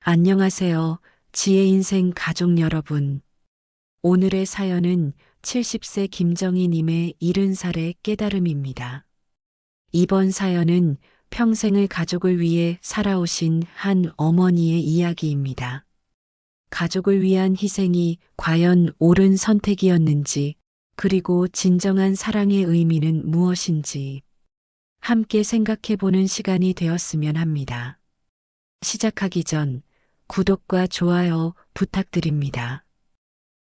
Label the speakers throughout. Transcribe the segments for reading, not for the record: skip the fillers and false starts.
Speaker 1: 안녕하세요. 지혜 인생 가족 여러분. 오늘의 사연은 70세 김정희님의 70살의 깨달음입니다. 이번 사연은 평생을 가족을 위해 살아오신 한 어머니의 이야기입니다. 가족을 위한 희생이 과연 옳은 선택이었는지, 그리고 진정한 사랑의 의미는 무엇인지 함께 생각해 보는 시간이 되었으면 합니다. 시작하기 전 구독과 좋아요 부탁드립니다.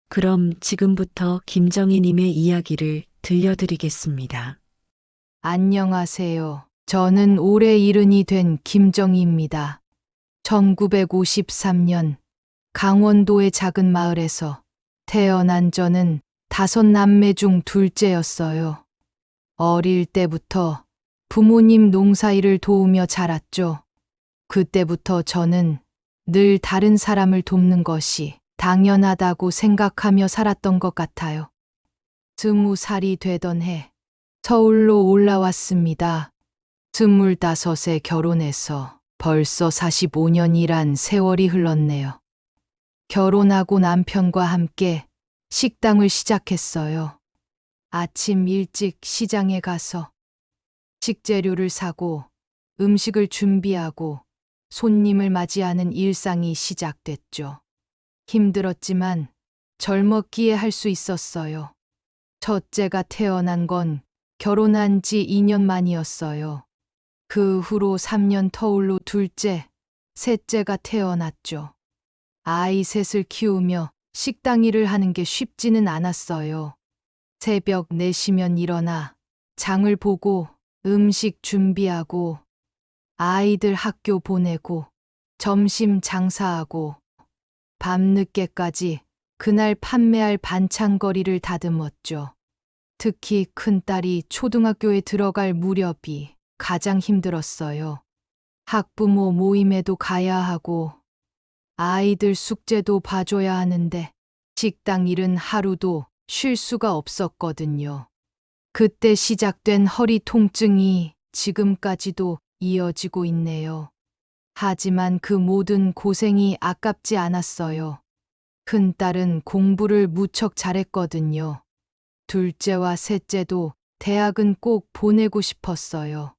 Speaker 1: 그럼 지금부터 김정희님의 이야기를 들려드리겠습니다.
Speaker 2: 안녕하세요. 저는 올해 70이 된 김정희입니다. 1953년 강원도의 작은 마을에서 태어난 저는 5남매 중 둘째였어요. 어릴 때부터 부모님 농사일을 도우며 자랐죠. 그때부터 저는 늘 다른 사람을 돕는 것이 당연하다고 생각하며 살았던 것 같아요. 20살이 되던 해 서울로 올라왔습니다. 25에 결혼해서 벌써 45년이란 세월이 흘렀네요. 결혼하고 남편과 함께 식당을 시작했어요. 아침 일찍 시장에 가서 식재료를 사고 음식을 준비하고 손님을 맞이하는 일상이 시작됐죠. 힘들었지만 젊었기에 할 수 있었어요. 첫째가 태어난 건 결혼한 지 2년 만이었어요. 그 후로 3년 터울로 둘째, 셋째가 태어났죠. 아이 셋을 키우며 식당 일을 하는 게 쉽지는 않았어요. 새벽 4시면 일어나 장을 보고 음식 준비하고 아이들 학교 보내고 점심 장사하고 밤늦게까지 그날 판매할 반찬거리를 다듬었죠. 특히 큰딸이 초등학교에 들어갈 무렵이 가장 힘들었어요. 학부모 모임에도 가야 하고 아이들 숙제도 봐줘야 하는데 식당 일은 하루도 쉴 수가 없었거든요. 그때 시작된 허리 통증이 지금까지도 이어지고 있네요. 하지만 그 모든 고생이 아깝지 않았어요. 큰딸은 공부를 무척 잘했거든요. 둘째와 셋째도 대학은 꼭 보내고 싶었어요.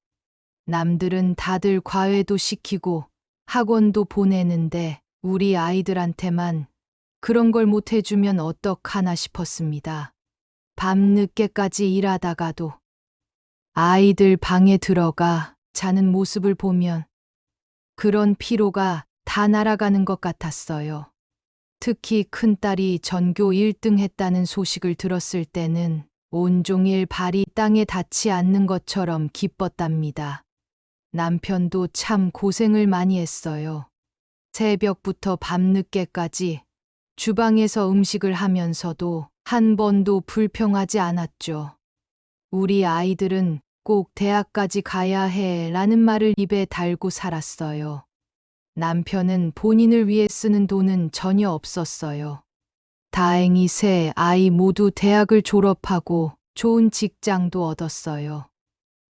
Speaker 2: 남들은 다들 과외도 시키고 학원도 보내는데 우리 아이들한테만 그런 걸 못 해주면 어떡하나 싶었습니다. 밤늦게까지 일하다가도 아이들 방에 들어가 자는 모습을 보면 그런 피로가 다 날아가는 것 같았어요. 특히 큰딸이 전교 1등 했다는 소식을 들었을 때는 온종일 발이 땅에 닿지 않는 것처럼 기뻤답니다. 남편도 참 고생을 많이 했어요. 새벽부터 밤늦게까지 주방에서 음식을 하면서도 한 번도 불평하지 않았죠. 우리 아이들은 꼭 대학까지 가야 해 라는 말을 입에 달고 살았어요. 남편은 본인을 위해 쓰는 돈은 전혀 없었어요. 다행히 세 아이 모두 대학을 졸업하고 좋은 직장도 얻었어요.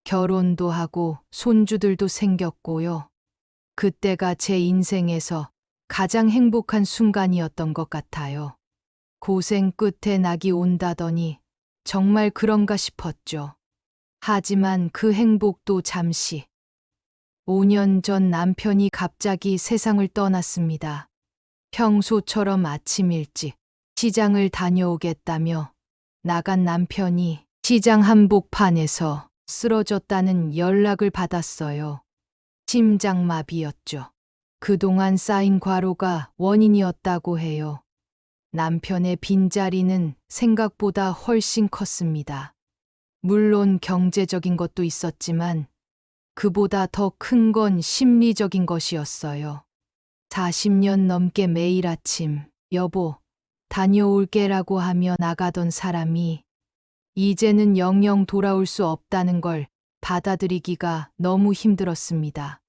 Speaker 2: 결혼도 하고 손주들도 생겼고요. 그때가 제 인생에서 가장 행복한 순간이었던 것 같아요. 고생 끝에 낙이 온다더니 정말 그런가 싶었죠. 하지만 그 행복도 잠시. 5년 전 남편이 갑자기 세상을 떠났습니다. 평소처럼 아침 일찍 시장을 다녀오겠다며 나간 남편이 시장 한복판에서 쓰러졌다는 연락을 받았어요. 심장마비였죠. 그동안 쌓인 과로가 원인이었다고 해요. 남편의 빈자리는 생각보다 훨씬 컸습니다. 물론 경제적인 것도 있었지만 그보다 더 큰 건 심리적인 것이었어요. 40년 넘게 매일 아침, 여보, 다녀올게라고 하며 나가던 사람이 이제는 영영 돌아올 수 없다는 걸 받아들이기가 너무 힘들었습니다.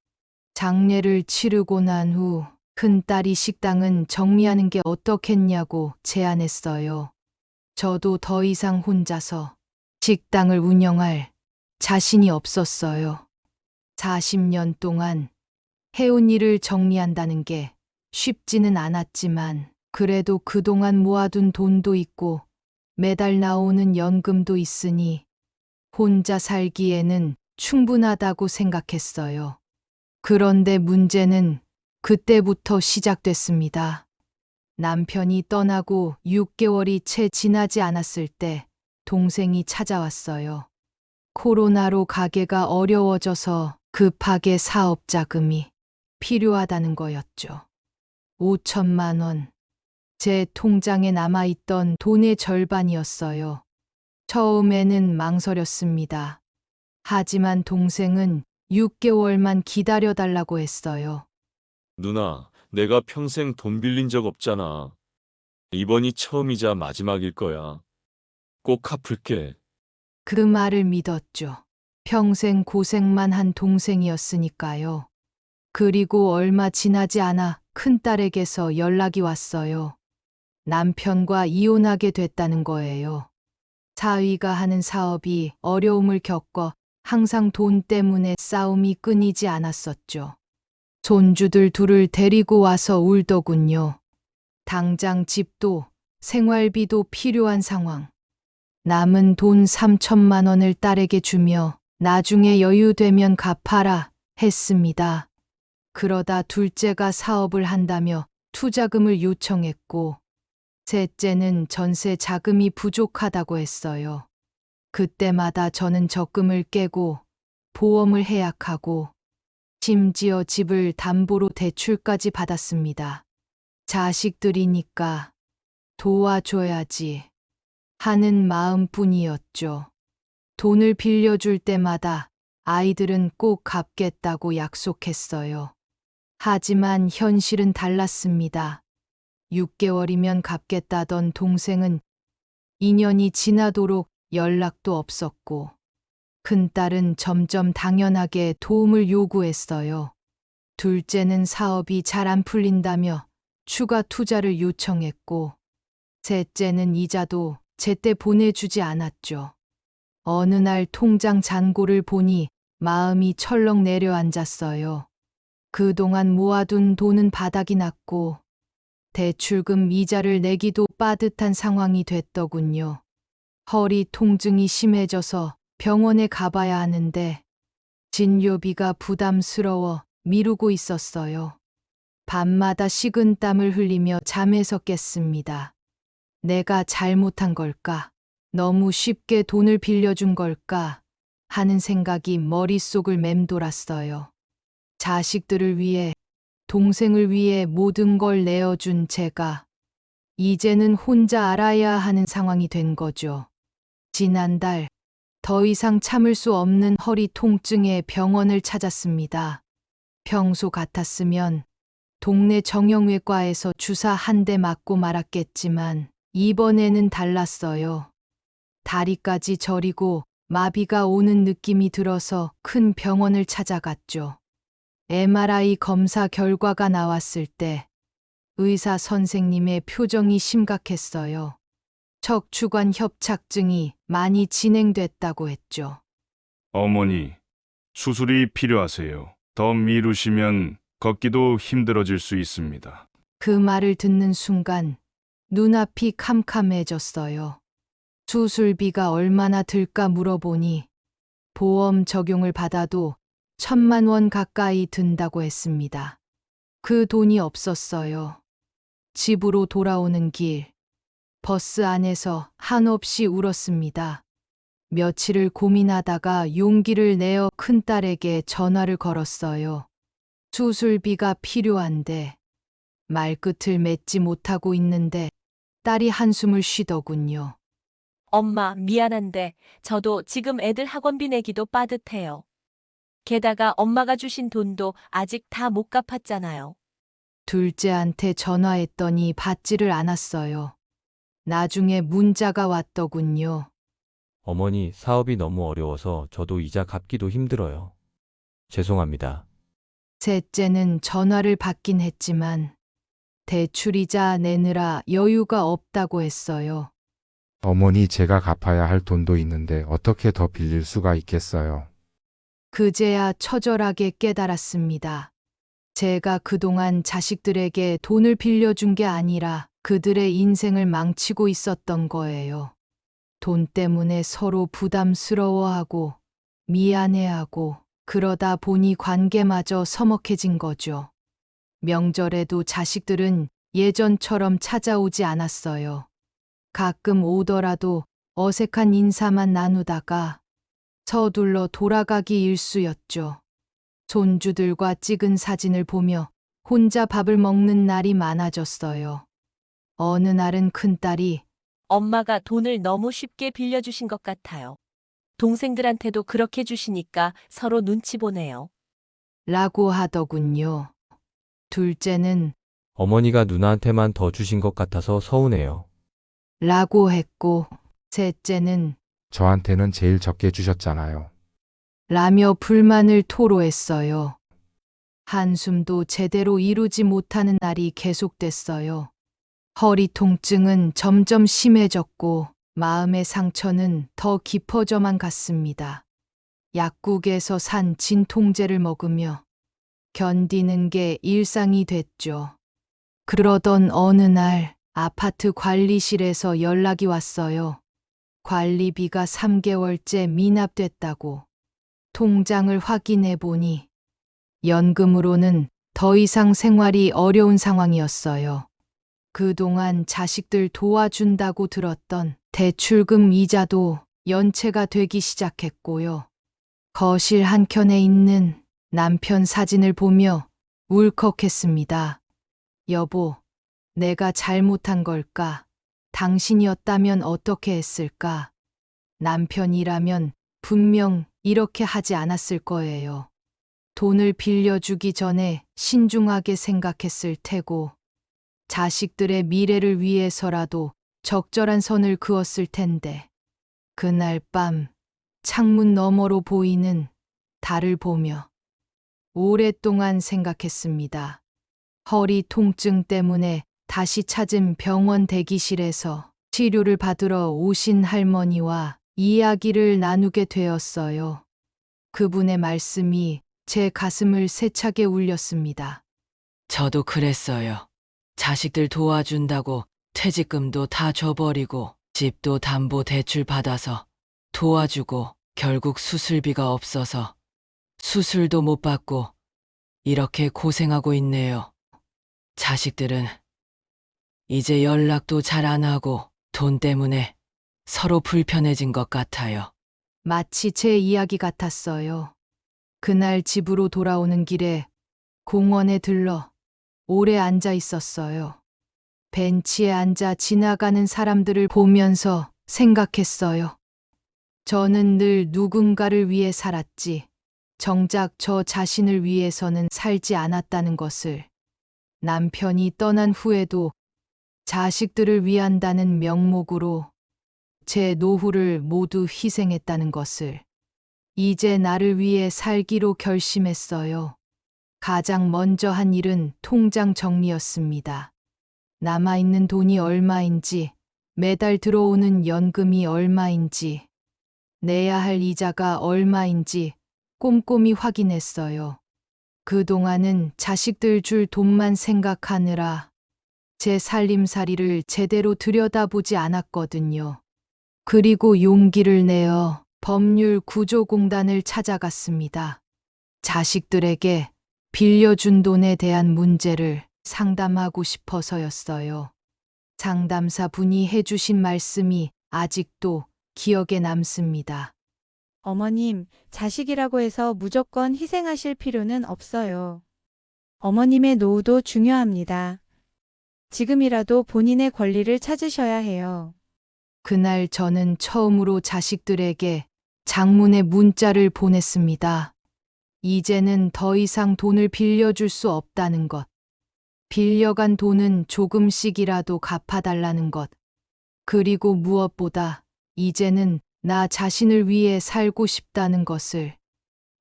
Speaker 2: 장례를 치르고 난 후 큰딸이 식당은 정리하는 게 어떻겠냐고 제안했어요. 저도 더 이상 혼자서 식당을 운영할 자신이 없었어요. 40년 동안 해온 일을 정리한다는 게 쉽지는 않았지만 그래도 그동안 모아둔 돈도 있고 매달 나오는 연금도 있으니 혼자 살기에는 충분하다고 생각했어요. 그런데 문제는 그때부터 시작됐습니다. 남편이 떠나고 6개월이 채 지나지 않았을 때 동생이 찾아왔어요. 코로나로 가게가 어려워져서 급하게 사업 자금이 필요하다는 거였죠. 5천만 원. 제 통장에 남아있던 돈의 절반이었어요. 처음에는 망설였습니다. 하지만 동생은 6개월만 기다려달라고 했어요.
Speaker 3: 누나, 내가 평생 돈 빌린 적 없잖아. 이번이 처음이자 마지막일 거야. 꼭 갚을게.
Speaker 2: 그 말을 믿었죠. 평생 고생만 한 동생이었으니까요. 그리고 얼마 지나지 않아 큰딸에게서 연락이 왔어요. 남편과 이혼하게 됐다는 거예요. 사위가 하는 사업이 어려움을 겪어 항상 돈 때문에 싸움이 끊이지 않았었죠. 손주들 둘을 데리고 와서 울더군요. 당장 집도 생활비도 필요한 상황. 남은 돈 3천만 원을 딸에게 주며 나중에 여유되면 갚아라 했습니다. 그러다 둘째가 사업을 한다며 투자금을 요청했고, 셋째는 전세 자금이 부족하다고 했어요. 그때마다 저는 적금을 깨고 보험을 해약하고 심지어 집을 담보로 대출까지 받았습니다. 자식들이니까 도와줘야지 하는 마음뿐이었죠. 돈을 빌려줄 때마다 아이들은 꼭 갚겠다고 약속했어요. 하지만 현실은 달랐습니다. 6개월이면 갚겠다던 동생은 2년이 지나도록 연락도 없었고, 큰딸은 점점 당연하게 도움을 요구했어요. 둘째는 사업이 잘 안 풀린다며 추가 투자를 요청했고, 셋째는 이자도 제때 보내주지 않았죠. 어느 날 통장 잔고를 보니 마음이 철렁 내려앉았어요. 그동안 모아둔 돈은 바닥이 났고 대출금 이자를 내기도 빠듯한 상황이 됐더군요. 허리 통증이 심해져서 병원에 가봐야 하는데 진료비가 부담스러워 미루고 있었어요. 밤마다 식은땀을 흘리며 잠에서 깼습니다. 내가 잘못한 걸까? 너무 쉽게 돈을 빌려준 걸까? 하는 생각이 머릿속을 맴돌았어요. 자식들을 위해, 동생을 위해 모든 걸 내어준 제가 이제는 혼자 알아야 하는 상황이 된 거죠. 지난달 더 이상 참을 수 없는 허리 통증에 병원을 찾았습니다. 평소 같았으면 동네 정형외과에서 주사 한 대 맞고 말았겠지만 이번에는 달랐어요. 다리까지 저리고 마비가 오는 느낌이 들어서 큰 병원을 찾아갔죠. MRI 검사 결과가 나왔을 때 의사 선생님의 표정이 심각했어요. 척추관 협착증이 많이 진행됐다고 했죠.
Speaker 4: 어머니, 수술이 필요하세요. 더 미루시면 걷기도 힘들어질 수 있습니다.
Speaker 2: 그 말을 듣는 순간 눈앞이 캄캄해졌어요. 수술비가 얼마나 들까 물어보니 보험 적용을 받아도 1,000만 원 가까이 든다고 했습니다. 그 돈이 없었어요. 집으로 돌아오는 길, 버스 안에서 한없이 울었습니다. 며칠을 고민하다가 용기를 내어 큰딸에게 전화를 걸었어요. 수술비가 필요한데 말끝을 맺지 못하고 있는데 딸이 한숨을 쉬더군요.
Speaker 5: 엄마, 미안한데 저도 지금 애들 학원비 내기도 빠듯해요. 게다가 엄마가 주신 돈도 아직 다 못 갚았잖아요.
Speaker 2: 둘째한테 전화했더니 받지를 않았어요. 나중에 문자가 왔더군요.
Speaker 6: 어머니, 사업이 너무 어려워서 저도 이자 갚기도 힘들어요. 죄송합니다.
Speaker 2: 셋째는 전화를 받긴 했지만 대출이자 내느라 여유가 없다고 했어요.
Speaker 7: 어머니, 제가 갚아야 할 돈도 있는데 어떻게 더 빌릴 수가 있겠어요?
Speaker 2: 그제야 처절하게 깨달았습니다. 제가 그동안 자식들에게 돈을 빌려준 게 아니라 그들의 인생을 망치고 있었던 거예요. 돈 때문에 서로 부담스러워하고 미안해하고 그러다 보니 관계마저 서먹해진 거죠. 명절에도 자식들은 예전처럼 찾아오지 않았어요. 가끔 오더라도 어색한 인사만 나누다가 서둘러 돌아가기 일쑤였죠. 손주들과 찍은 사진을 보며 혼자 밥을 먹는 날이 많아졌어요. 어느 날은 큰딸이
Speaker 5: 엄마가 돈을 너무 쉽게 빌려주신 것 같아요. 동생들한테도 그렇게 주시니까 서로 눈치 보네요.
Speaker 2: 라고 하더군요. 둘째는
Speaker 6: 어머니가 누나한테만 더 주신 것 같아서 서운해요.
Speaker 2: 라고 했고, 셋째는
Speaker 7: 저한테는 제일 적게 주셨잖아요.
Speaker 2: 라며 불만을 토로했어요. 한숨도 제대로 이루지 못하는 날이 계속됐어요. 허리 통증은 점점 심해졌고 마음의 상처는 더 깊어져만 갔습니다. 약국에서 산 진통제를 먹으며 견디는 게 일상이 됐죠. 그러던 어느 날 아파트 관리실에서 연락이 왔어요. 관리비가 3개월째 미납됐다고. 통장을 확인해 보니 연금으로는 더 이상 생활이 어려운 상황이었어요. 그동안 자식들 도와준다고 들었던 대출금 이자도 연체가 되기 시작했고요. 거실 한켠에 있는 남편 사진을 보며 울컥했습니다. 여보, 내가 잘못한 걸까? 당신이었다면 어떻게 했을까? 남편이라면 분명 이렇게 하지 않았을 거예요. 돈을 빌려주기 전에 신중하게 생각했을 테고, 자식들의 미래를 위해서라도 적절한 선을 그었을 텐데. 그날 밤 창문 너머로 보이는 달을 보며 오랫동안 생각했습니다. 허리 통증 때문에 다시 찾은 병원 대기실에서 치료를 받으러 오신 할머니와 이야기를 나누게 되었어요. 그분의 말씀이 제 가슴을 세차게 울렸습니다.
Speaker 8: 저도 그랬어요. 자식들 도와준다고 퇴직금도 다 줘버리고 집도 담보 대출 받아서 도와주고 결국 수술비가 없어서 수술도 못 받고 이렇게 고생하고 있네요. 자식들은 이제 연락도 잘 안 하고 돈 때문에 서로 불편해진 것 같아요.
Speaker 2: 마치 제 이야기 같았어요. 그날 집으로 돌아오는 길에 공원에 들러 오래 앉아 있었어요. 벤치에 앉아 지나가는 사람들을 보면서 생각했어요. 저는 늘 누군가를 위해 살았지. 정작 저 자신을 위해서는 살지 않았다는 것을. 남편이 떠난 후에도 자식들을 위한다는 명목으로 제 노후를 모두 희생했다는 것을. 이제 나를 위해 살기로 결심했어요. 가장 먼저 한 일은 통장 정리였습니다. 남아있는 돈이 얼마인지, 매달 들어오는 연금이 얼마인지, 내야 할 이자가 얼마인지 꼼꼼히 확인했어요. 그동안은 자식들 줄 돈만 생각하느라 제 살림살이를 제대로 들여다보지 않았거든요. 그리고 용기를 내어 법률구조공단을 찾아갔습니다. 자식들에게 빌려준 돈에 대한 문제를 상담하고 싶어서였어요. 상담사 분이 해주신 말씀이 아직도 기억에 남습니다.
Speaker 9: 어머님, 자식이라고 해서 무조건 희생하실 필요는 없어요. 어머님의 노후도 중요합니다. 지금이라도 본인의 권리를 찾으셔야 해요.
Speaker 2: 그날 저는 처음으로 자식들에게 장문의 문자를 보냈습니다. 이제는 더 이상 돈을 빌려줄 수 없다는 것. 빌려간 돈은 조금씩이라도 갚아달라는 것. 그리고 무엇보다 이제는 나 자신을 위해 살고 싶다는 것을.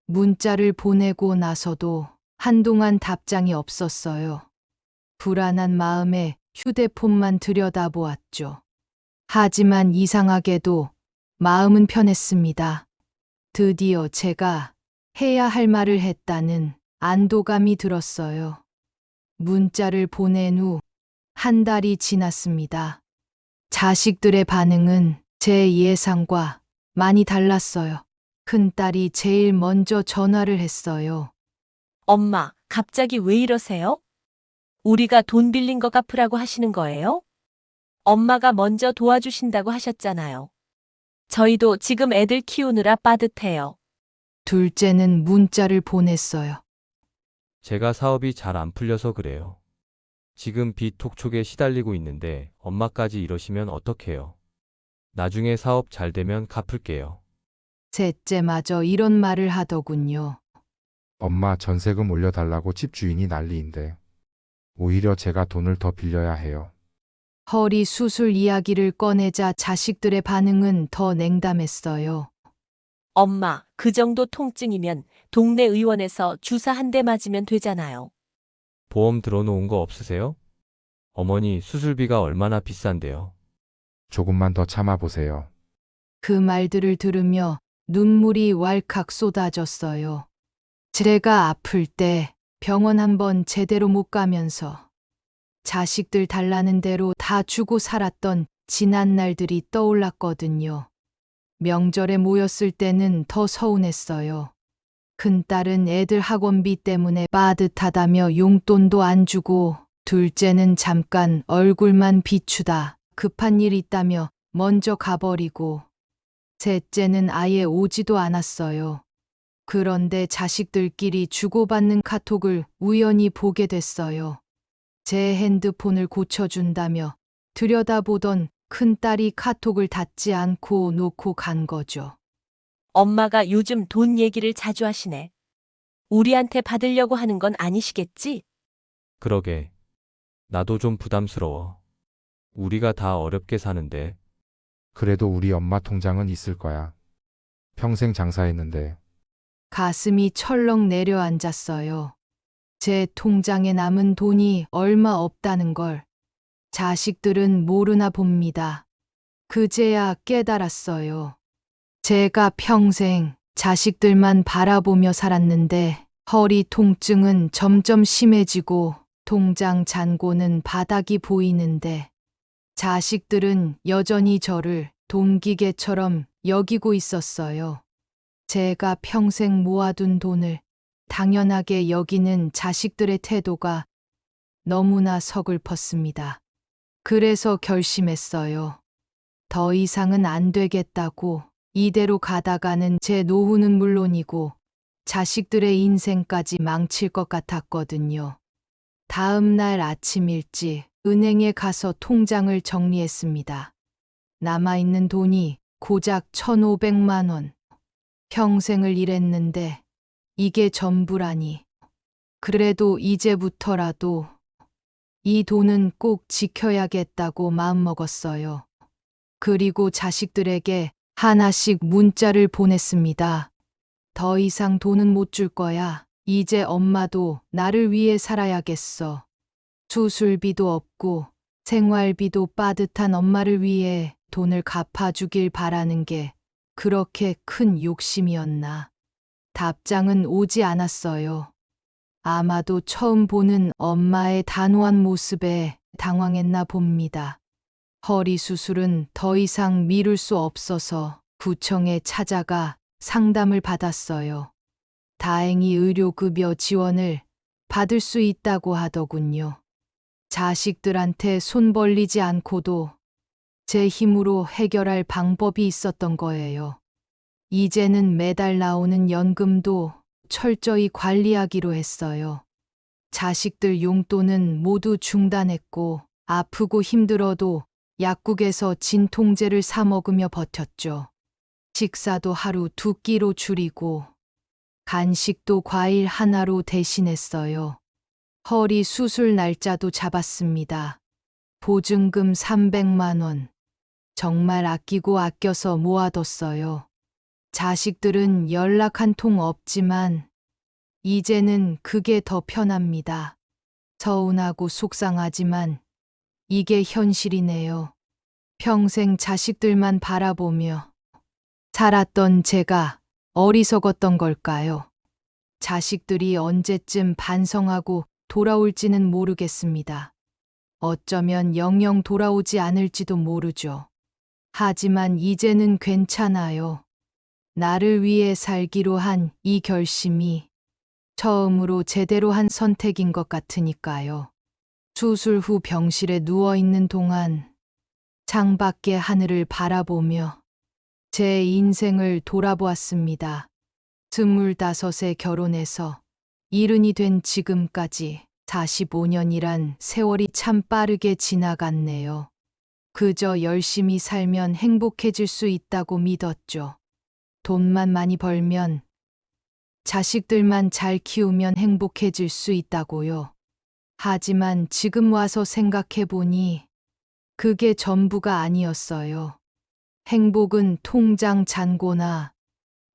Speaker 2: 문자를 보내고 나서도 한동안 답장이 없었어요. 불안한 마음에 휴대폰만 들여다보았죠. 하지만 이상하게도 마음은 편했습니다. 드디어 제가 해야 할 말을 했다는 안도감이 들었어요. 문자를 보낸 후 한 달이 지났습니다. 자식들의 반응은 제 예상과 많이 달랐어요. 큰딸이 제일 먼저 전화를 했어요.
Speaker 5: 엄마, 갑자기 왜 이러세요? 우리가 돈 빌린 거 갚으라고 하시는 거예요? 엄마가 먼저 도와주신다고 하셨잖아요. 저희도 지금 애들 키우느라 빠듯해요.
Speaker 2: 둘째는 문자를 보냈어요.
Speaker 6: 제가 사업이 잘 안 풀려서 그래요. 지금 빚 톡촉에 시달리고 있는데 엄마까지 이러시면 어떡해요? 나중에 사업 잘 되면 갚을게요.
Speaker 2: 셋째마저 이런 말을 하더군요.
Speaker 7: 엄마 전세금 올려달라고 집주인이 난리인데 오히려 제가 돈을 더 빌려야 해요.
Speaker 2: 허리 수술 이야기를 꺼내자 자식들의 반응은 더 냉담했어요.
Speaker 5: 엄마, 그 정도 통증이면 동네 의원에서 주사 한 대 맞으면 되잖아요.
Speaker 6: 보험 들어놓은 거 없으세요? 어머니 수술비가 얼마나 비싼데요?
Speaker 7: 조금만 더 참아보세요.
Speaker 2: 그 말들을 들으며 눈물이 왈칵 쏟아졌어요. 제가 아플 때 병원 한번 제대로 못 가면서 자식들 달라는 대로 다 주고 살았던 지난 날들이 떠올랐거든요. 명절에 모였을 때는 더 서운했어요. 큰딸은 애들 학원비 때문에 빠듯하다며 용돈도 안 주고, 둘째는 잠깐 얼굴만 비추다 급한 일 있다며 먼저 가버리고, 셋째는 아예 오지도 않았어요. 그런데 자식들끼리 주고받는 카톡을 우연히 보게 됐어요. 제 핸드폰을 고쳐준다며 들여다보던 큰딸이 카톡을 닫지 않고 놓고 간 거죠.
Speaker 5: 엄마가 요즘 돈 얘기를 자주 하시네. 우리한테 받으려고 하는 건 아니시겠지?
Speaker 6: 그러게. 나도 좀 부담스러워. 우리가 다 어렵게 사는데.
Speaker 7: 그래도 우리 엄마 통장은 있을 거야. 평생 장사했는데.
Speaker 2: 가슴이 철렁 내려앉았어요. 제 통장에 남은 돈이 얼마 없다는 걸 자식들은 모르나 봅니다. 그제야 깨달았어요. 제가 평생 자식들만 바라보며 살았는데 허리 통증은 점점 심해지고 통장 잔고는 바닥이 보이는데 자식들은 여전히 저를 돈기계처럼 여기고 있었어요. 제가 평생 모아둔 돈을 당연하게 여기는 자식들의 태도가 너무나 서글펐습니다. 그래서 결심했어요. 더 이상은 안 되겠다고. 이대로 가다가는 제 노후는 물론이고 자식들의 인생까지 망칠 것 같았거든요. 다음 날 아침 일찍 은행에 가서 통장을 정리했습니다. 남아있는 돈이 고작 1,500만 원. 평생을 일했는데 이게 전부라니. 그래도 이제부터라도 이 돈은 꼭 지켜야겠다고 마음먹었어요. 그리고 자식들에게 하나씩 문자를 보냈습니다. 더 이상 돈은 못 줄 거야. 이제 엄마도 나를 위해 살아야겠어. 수술비도 없고 생활비도 빠듯한 엄마를 위해 돈을 갚아주길 바라는 게 그렇게 큰 욕심이었나. 답장은 오지 않았어요. 아마도 처음 보는 엄마의 단호한 모습에 당황했나 봅니다. 허리 수술은 더 이상 미룰 수 없어서 구청에 찾아가 상담을 받았어요. 다행히 의료급여 지원을 받을 수 있다고 하더군요. 자식들한테 손 벌리지 않고도 제 힘으로 해결할 방법이 있었던 거예요. 이제는 매달 나오는 연금도 철저히 관리하기로 했어요. 자식들 용돈은 모두 중단했고 아프고 힘들어도 약국에서 진통제를 사 먹으며 버텼죠. 식사도 하루 2끼로 줄이고 간식도 과일 하나로 대신했어요. 허리 수술 날짜도 잡았습니다. 보증금 300만 원. 정말 아끼고 아껴서 모아뒀어요. 자식들은 연락 한 통 없지만 이제는 그게 더 편합니다. 서운하고 속상하지만 이게 현실이네요. 평생 자식들만 바라보며 살았던 제가 어리석었던 걸까요? 자식들이 언제쯤 반성하고 돌아올지는 모르겠습니다. 어쩌면 영영 돌아오지 않을지도 모르죠. 하지만 이제는 괜찮아요. 나를 위해 살기로 한 이 결심이 처음으로 제대로 한 선택인 것 같으니까요. 수술 후 병실에 누워 있는 동안 창밖의 하늘을 바라보며 제 인생을 돌아보았습니다. 25에 결혼해서 70이 된 지금까지 45년이란 세월이 참 빠르게 지나갔네요. 그저 열심히 살면 행복해질 수 있다고 믿었죠. 돈만 많이 벌면, 자식들만 잘 키우면 행복해질 수 있다고요. 하지만 지금 와서 생각해보니 그게 전부가 아니었어요. 행복은 통장 잔고나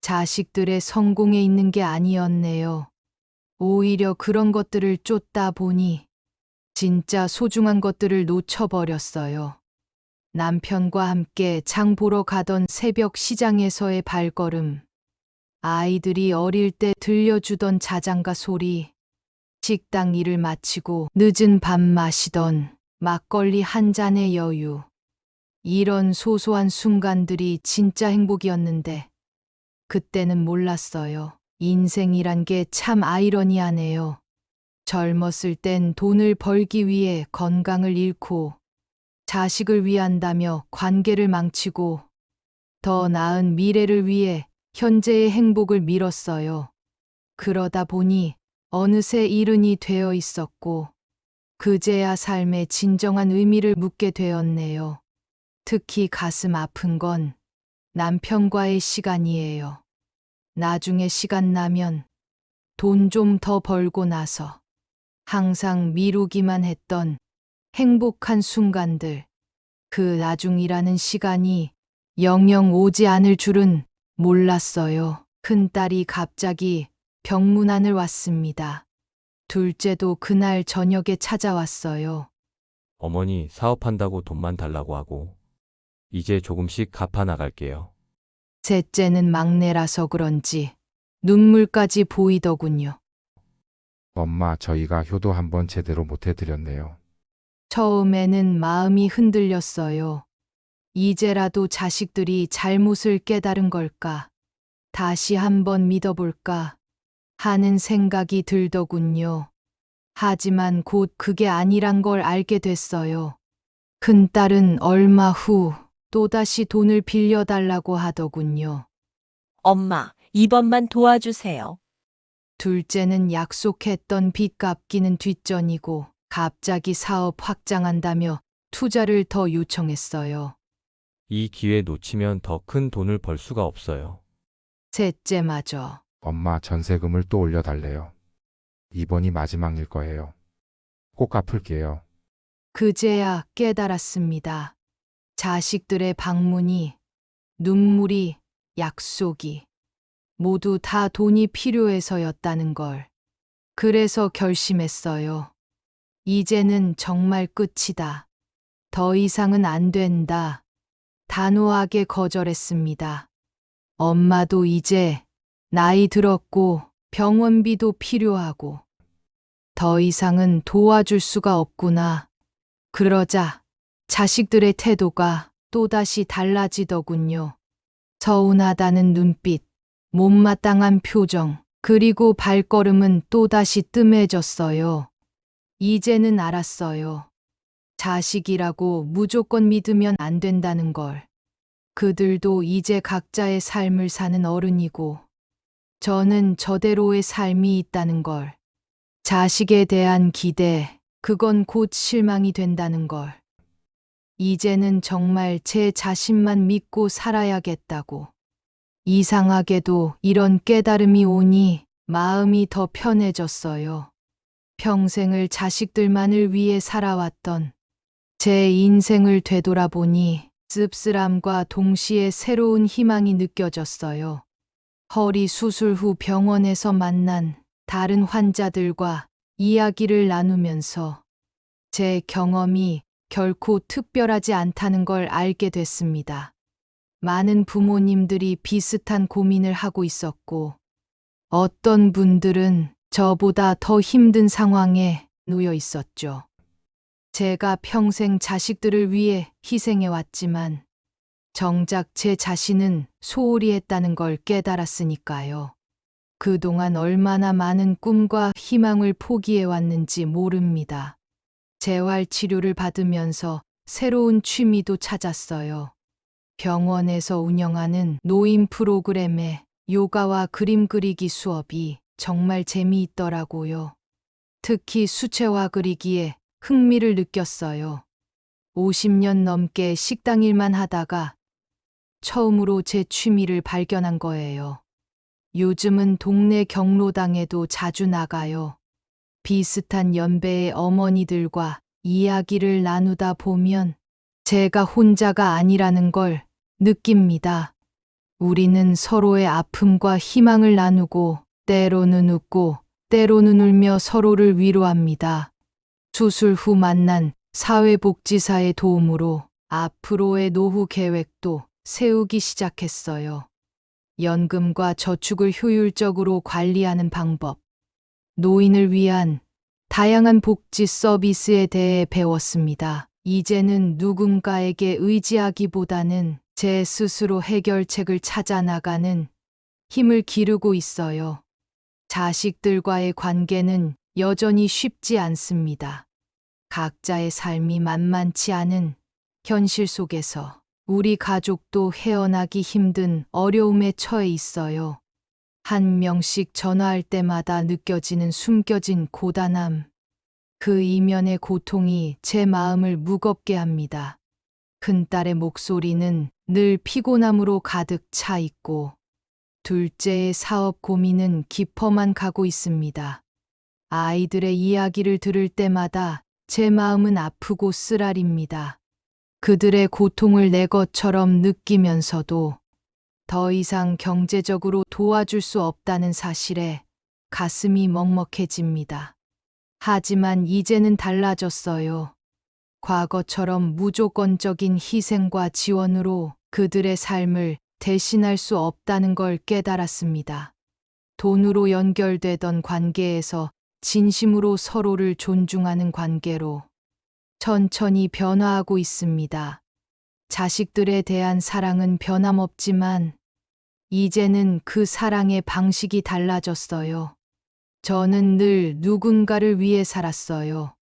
Speaker 2: 자식들의 성공에 있는 게 아니었네요. 오히려 그런 것들을 쫓다 보니 진짜 소중한 것들을 놓쳐버렸어요. 남편과 함께 장 보러 가던 새벽 시장에서의 발걸음, 아이들이 어릴 때 들려주던 자장가 소리, 식당 일을 마치고 늦은 밤 마시던 막걸리 한 잔의 여유. 이런 소소한 순간들이 진짜 행복이었는데 그때는 몰랐어요. 인생이란 게 참 아이러니하네요. 젊었을 땐 돈을 벌기 위해 건강을 잃고 자식을 위한다며 관계를 망치고 더 나은 미래를 위해 현재의 행복을 밀었어요. 그러다 보니 어느새 이른이 되어 있었고 그제야 삶의 진정한 의미를 묻게 되었네요. 특히 가슴 아픈 건 남편과의 시간이에요. 나중에 시간 나면 돈 좀 더 벌고 나서 항상 미루기만 했던 행복한 순간들, 그 나중이라는 시간이 영영 오지 않을 줄은 몰랐어요. 큰딸이 갑자기 병문안을 왔습니다. 둘째도 그날 저녁에 찾아왔어요.
Speaker 6: 어머니 사업한다고 돈만 달라고 하고 이제 조금씩 갚아 나갈게요.
Speaker 2: 셋째는 막내라서 그런지 눈물까지 보이더군요.
Speaker 7: 엄마, 저희가 효도 한번 제대로 못 해드렸네요.
Speaker 2: 처음에는 마음이 흔들렸어요. 이제라도 자식들이 잘못을 깨달은 걸까? 다시 한번 믿어볼까? 하는 생각이 들더군요. 하지만 곧 그게 아니란 걸 알게 됐어요. 큰딸은 얼마 후 또다시 돈을 빌려달라고 하더군요.
Speaker 5: 엄마, 이번만 도와주세요.
Speaker 2: 둘째는 약속했던 빚 갚기는 뒷전이고 갑자기 사업 확장한다며 투자를 더 요청했어요.
Speaker 6: 이 기회 놓치면 더 큰 돈을 벌 수가 없어요.
Speaker 2: 셋째마저
Speaker 7: 엄마, 전세금을 또 올려달래요. 이번이 마지막일 거예요. 꼭 갚을게요.
Speaker 2: 그제야 깨달았습니다. 자식들의 방문이, 눈물이, 약속이 모두 다 돈이 필요해서였다는 걸. 그래서 결심했어요. 이제는 정말 끝이다. 더 이상은 안 된다. 단호하게 거절했습니다. 엄마도 이제 나이 들었고 병원비도 필요하고 더 이상은 도와줄 수가 없구나. 그러자 자식들의 태도가 또다시 달라지더군요. 서운하다는 눈빛, 못마땅한 표정, 그리고 발걸음은 또다시 뜸해졌어요. 이제는 알았어요. 자식이라고 무조건 믿으면 안 된다는 걸. 그들도 이제 각자의 삶을 사는 어른이고, 저는 저대로의 삶이 있다는 걸. 자식에 대한 기대, 그건 곧 실망이 된다는 걸. 이제는 정말 제 자신만 믿고 살아야겠다고. 이상하게도 이런 깨달음이 오니 마음이 더 편해졌어요. 평생을 자식들만을 위해 살아왔던 제 인생을 되돌아보니 씁쓸함과 동시에 새로운 희망이 느껴졌어요. 허리 수술 후 병원에서 만난 다른 환자들과 이야기를 나누면서 제 경험이 결코 특별하지 않다는 걸 알게 됐습니다. 많은 부모님들이 비슷한 고민을 하고 있었고, 어떤 분들은 저보다 더 힘든 상황에 놓여 있었죠. 제가 평생 자식들을 위해 희생해 왔지만 정작 제 자신은 소홀히 했다는 걸 깨달았으니까요. 그동안 얼마나 많은 꿈과 희망을 포기해 왔는지 모릅니다. 재활 치료를 받으면서 새로운 취미도 찾았어요. 병원에서 운영하는 노인 프로그램에 요가와 그림 그리기 수업이 정말 재미있더라고요. 특히 수채화 그리기에 흥미를 느꼈어요. 50년 넘게 식당 일만 하다가 처음으로 제 취미를 발견한 거예요. 요즘은 동네 경로당에도 자주 나가요. 비슷한 연배의 어머니들과 이야기를 나누다 보면 제가 혼자가 아니라는 걸 느낍니다. 우리는 서로의 아픔과 희망을 나누고 때로는 웃고 때로는 울며 서로를 위로합니다. 수술 후 만난 사회복지사의 도움으로 앞으로의 노후 계획도 세우기 시작했어요. 연금과 저축을 효율적으로 관리하는 방법, 노인을 위한 다양한 복지 서비스에 대해 배웠습니다. 이제는 누군가에게 의지하기보다는 제 스스로 해결책을 찾아 나가는 힘을 기르고 있어요. 자식들과의 관계는 여전히 쉽지 않습니다. 각자의 삶이 만만치 않은 현실 속에서 우리 가족도 헤어나기 힘든 어려움에 처해 있어요. 한 명씩 전화할 때마다 느껴지는 숨겨진 고단함. 그 이면의 고통이 제 마음을 무겁게 합니다. 큰딸의 목소리는 늘 피곤함으로 가득 차 있고, 둘째의 사업 고민은 깊어만 가고 있습니다. 아이들의 이야기를 들을 때마다 제 마음은 아프고 쓰라립니다. 그들의 고통을 내 것처럼 느끼면서도 더 이상 경제적으로 도와줄 수 없다는 사실에 가슴이 먹먹해집니다. 하지만 이제는 달라졌어요. 과거처럼 무조건적인 희생과 지원으로 그들의 삶을 대신할 수 없다는 걸 깨달았습니다. 돈으로 연결되던 관계에서 진심으로 서로를 존중하는 관계로 천천히 변화하고 있습니다. 자식들에 대한 사랑은 변함없지만 이제는 그 사랑의 방식이 달라졌어요. 저는 늘 누군가를 위해 살았어요.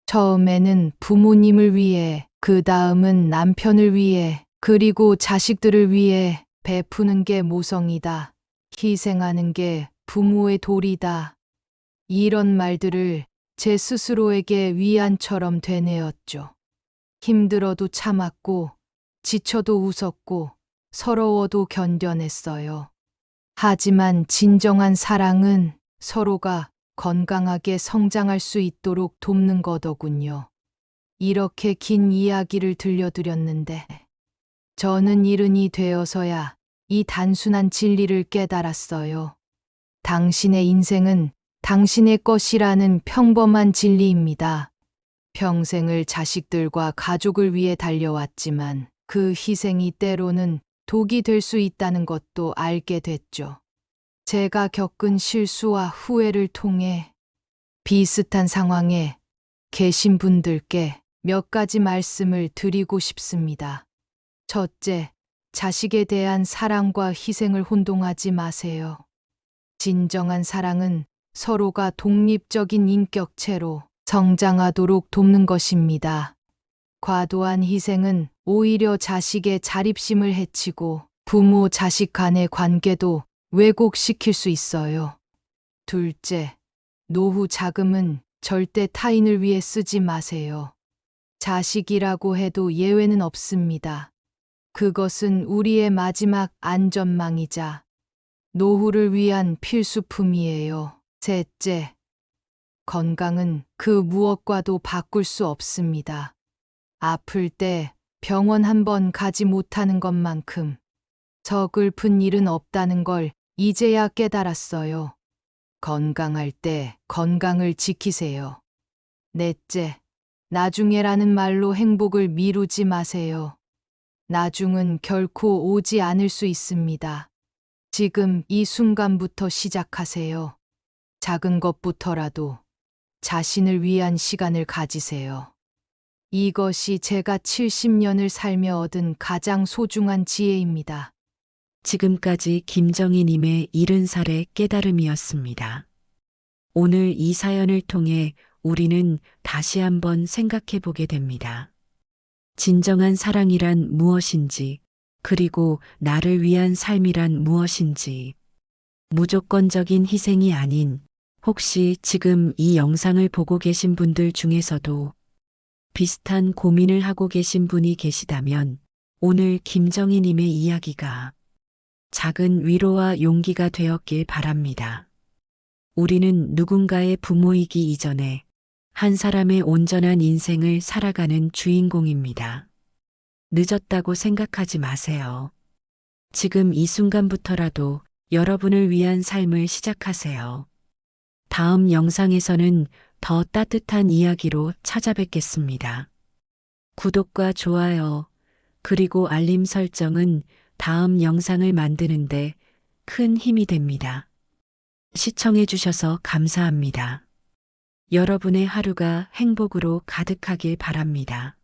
Speaker 2: 처음에는 부모님을 위해, 그 다음은 남편을 위해, 그리고 자식들을 위해. 베푸는 게 모성이다. 희생하는 게 부모의 도리다. 이런 말들을 제 스스로에게 위안처럼 되뇌었죠. 힘들어도 참았고, 지쳐도 웃었고, 서러워도 견뎌냈어요. 하지만 진정한 사랑은 서로가 건강하게 성장할 수 있도록 돕는 거더군요. 이렇게 긴 이야기를 들려드렸는데, 저는 이른이 되어서야 이 단순한 진리를 깨달았어요. 당신의 인생은 당신의 것이라는 평범한 진리입니다. 평생을 자식들과 가족을 위해 달려왔지만 그 희생이 때로는 독이 될 수 있다는 것도 알게 됐죠. 제가 겪은 실수와 후회를 통해 비슷한 상황에 계신 분들께 몇 가지 말씀을 드리고 싶습니다. 첫째, 자식에 대한 사랑과 희생을 혼동하지 마세요. 진정한 사랑은 서로가 독립적인 인격체로 성장하도록 돕는 것입니다. 과도한 희생은 오히려 자식의 자립심을 해치고 부모 자식 간의 관계도 왜곡시킬 수 있어요. 둘째, 노후 자금은 절대 타인을 위해 쓰지 마세요. 자식이라고 해도 예외는 없습니다. 그것은 우리의 마지막 안전망이자 노후를 위한 필수품이에요. 셋째, 건강은 그 무엇과도 바꿀 수 없습니다. 아플 때 병원 한 번 가지 못하는 것만큼 서글픈 일은 없다는 걸 이제야 깨달았어요. 건강할 때 건강을 지키세요. 넷째, 나중에라는 말로 행복을 미루지 마세요. 나중은 결코 오지 않을 수 있습니다. 지금 이 순간부터 시작하세요. 작은 것부터라도 자신을 위한 시간을 가지세요. 이것이 제가 70년을 살며 얻은 가장 소중한 지혜입니다.
Speaker 1: 지금까지 김정희님의 70살의 깨달음이었습니다. 오늘 이 사연을 통해 우리는 다시 한번 생각해 보게 됩니다. 진정한 사랑이란 무엇인지, 그리고 나를 위한 삶이란 무엇인지, 무조건적인 희생이 아닌, 혹시 지금 이 영상을 보고 계신 분들 중에서도 비슷한 고민을 하고 계신 분이 계시다면 오늘 김정희님의 이야기가 작은 위로와 용기가 되었길 바랍니다. 우리는 누군가의 부모이기 이전에 한 사람의 온전한 인생을 살아가는 주인공입니다. 늦었다고 생각하지 마세요. 지금 이 순간부터라도 여러분을 위한 삶을 시작하세요. 다음 영상에서는 더 따뜻한 이야기로 찾아뵙겠습니다. 구독과 좋아요, 그리고 알림 설정은 다음 영상을 만드는데 큰 힘이 됩니다. 시청해주셔서 감사합니다. 여러분의 하루가 행복으로 가득하길 바랍니다.